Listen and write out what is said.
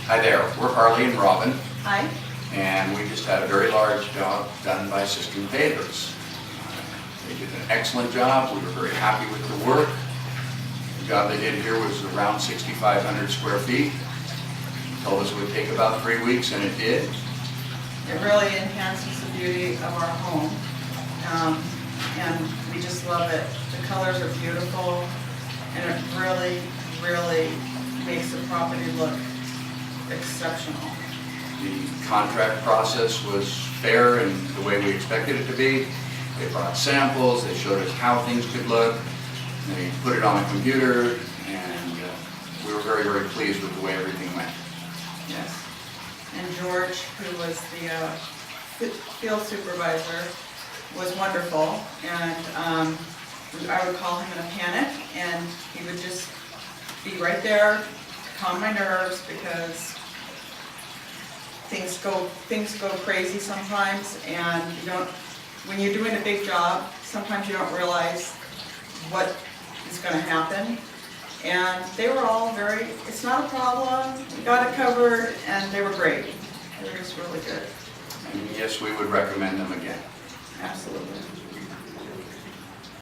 Hi there, we're Harley and Robin, Hi. and we just had a very large job done by System Pavers. They did an excellent job. We were very happy with the work. The job they did here was around 6,500 square feet. Told us it would take about 3 weeks, and it did. It really enhances the beauty of our home, and we just love it. The colors are beautiful, and it really, really makes the property look exceptional. The contract process was fair and the way we expected it to be. They brought samples, they showed us how things could look, they put it on a computer, and we were very, very pleased with the way everything went. Yes. And George, who was the field supervisor, was wonderful, and I would call him in a panic, and he would just be right there to calm my nerves, because things go crazy sometimes, and when you're doing a big job, sometimes you don't realize what is going to happen. And they were all very, it's not a problem, we got it covered, and they were great. They were just really good. And yes, we would recommend them again. Absolutely.